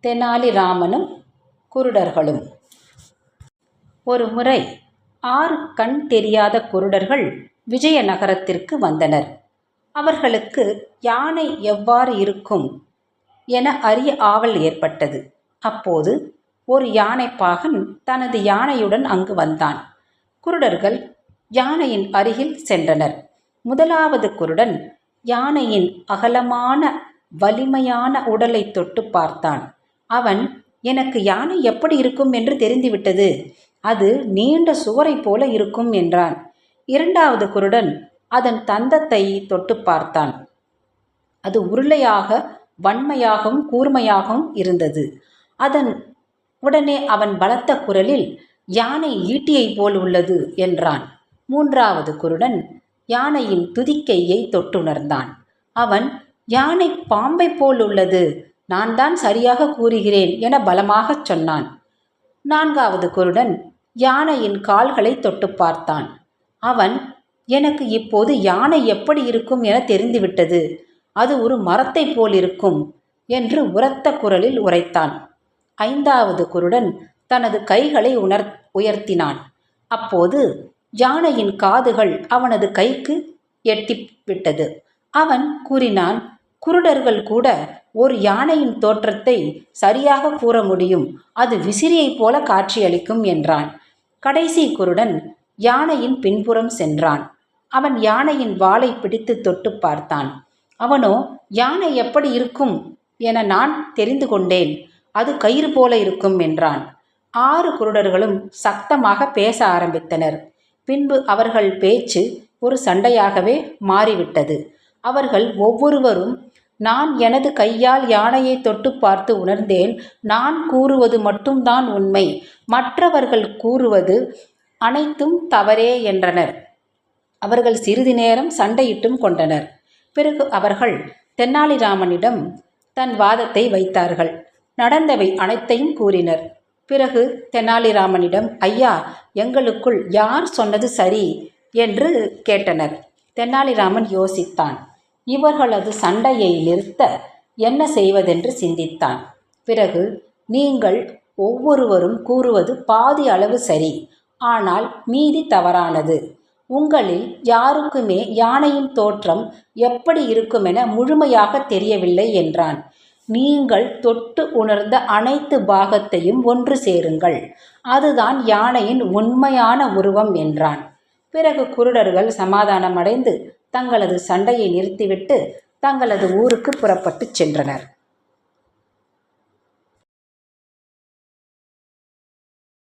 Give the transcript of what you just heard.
தெனாலிராமனும் குருடர்களும். ஒரு முறை 6 கண் தெரியாத குருடர்கள் விஜயநகரத்திற்கு வந்தனர். அவர்களுக்கு யானை எவ்வாறு இருக்கும் என அறிய ஆவல் ஏற்பட்டது. அப்போது ஒரு யானைப்பாகன் தனது யானையுடன் அங்கு வந்தான். குருடர்கள் யானையின் அருகில் சென்றனர். முதலாவது குருடன் யானையின் அகலமான வலிமையான உடலை தொட்டு பார்த்தான். அவன், எனக்கு யானை எப்படி இருக்கும் என்று தெரிந்துவிட்டது, அது நீண்ட சுவரை போல இருக்கும் என்றான். இரண்டாவது குருடன் அதன் தந்தத்தை தொட்டு பார்த்தான். அது உருளையாக வன்மையாகவும் கூர்மையாகவும் இருந்தது. அதன் உடனே அவன் பலத்த குரலில், யானை ஈட்டியை போல் உள்ளது என்றான். மூன்றாவது குருடன் யானையின் துதிக்கையை தொட்டுணர்ந்தான். அவன், யானை பாம்பை போல் உள்ளது, நான் தான் சரியாக கூறுகிறேன் என பலமாகச் சொன்னான். நான்காவது குருடன் யானையின் கால்களை தொட்டு பார்த்தான். அவன், எனக்கு இப்போது யானை எப்படி இருக்கும் என தெரிந்துவிட்டது, அது ஒரு மரத்தை போல் இருக்கும் என்று உரத்த குரலில் உரைத்தான். ஐந்தாவது குருடன் தனது கைகளை உயர்த்தினான். அப்போது யானையின் காதுகள் அவனது கைக்கு எட்டிவிட்டது. அவன் கூறினான், குருடர்கள் கூட ஒரு யானையின் தோற்றத்தை சரியாக கூற முடியும், அது விசிறியைப் போல காட்சியளிக்கும் என்றான். கடைசி குருடன் யானையின் பின்புறம் சென்றான். அவன் யானையின் வாலை பிடித்து தொட்டு பார்த்தான். அவனோ, யானை எப்படி இருக்கும் என நான் தெரிந்து கொண்டேன், அது கயிறு போல இருக்கும் என்றான். 6 குருடர்களும் சத்தமாக பேச ஆரம்பித்தனர். பின்பு அவர்கள் பேச்சு ஒரு சண்டையாகவே மாறிவிட்டது. அவர்கள் ஒவ்வொருவரும், நான் எனது கையால் யானையை தொட்டு பார்த்து உணர்ந்தேன், நான் கூறுவது மட்டும்தான் உண்மை, மற்றவர்கள் கூறுவது அனைத்தும் தவறே என்றனர். அவர்கள் சிறிது நேரம் சண்டையிட்டும் கொண்டனர். பிறகு அவர்கள் தெனாலிராமனிடம் தன் வாதத்தை வைத்தார்கள். நடந்தவை அனைத்தையும் கூறினர். பிறகு தெனாலிராமனிடம், ஐயா, எங்களுக்குள் யார் சொன்னது சரி என்று கேட்டனர். தெனாலிராமன் யோசித்தான். இவர்களது சண்டையை நிறுத்த என்ன செய்வதென்று சிந்தித்தான். பிறகு, நீங்கள் ஒவ்வொருவரும் கூறுவது பாதி அளவு சரி, ஆனால் மீதி தவறானது. உங்களில் யாருக்குமே யானையின் தோற்றம் எப்படி இருக்குமென முழுமையாக தெரியவில்லை என்றான். நீங்கள் தொட்டு உணர்ந்த அனைத்து பாகத்தையும் ஒன்று சேருங்கள், அதுதான் யானையின் உண்மையான உருவம் என்றான். பிறகு குருடர்கள் சமாதானமடைந்து தங்களது சண்டையை நிறுத்திவிட்டு தங்களது ஊருக்கு புறப்பட்டு சென்றனர்.